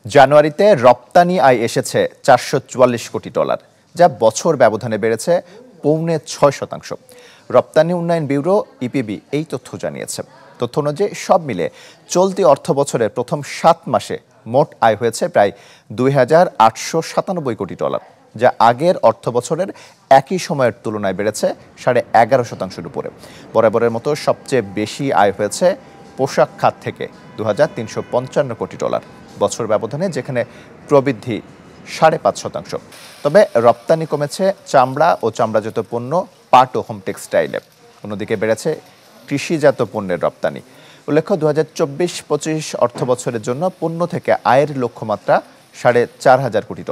জানুয়ারিতে রপ্তানি আয় এসেছে $444 কোটি, যা বছর ব্যবধানে বেড়েছে 6.5%। রপ্তানি উন্নয়ন ব্যুরো ইপিবি এই তথ্য জানিয়েছে। তথ্য অনুযায়ী সব মিলে চলতি অর্থবছরের প্রথম 7 মাসে মোট আয় হয়েছে প্রায় $2,897 কোটি, যা আগের অর্থবছরের একই সময়ের তুলনায় বেড়েছে 11.5%-এর উপরে। বরাবরের মতো সবচেয়ে বেশি আয় হয়েছে পোশাক খাত থেকে $2,355 কোটি বছর ব্যবধানে, যেখানে প্রবৃদ্ধি 5.5%। তবে রপ্তানি কমেছে চামড়া ও চামড়াজাত পণ্য, পাট ও হোম টেক্সটাইলে। অন্যদিকে বেড়েছে কৃষিজাত পণ্যের রপ্তানি। উল্লেখ্য, 2024-25 অর্থবছরের জন্য পণ্য থেকে আয়ের লক্ষ্যমাত্রা $4,500 কোটি।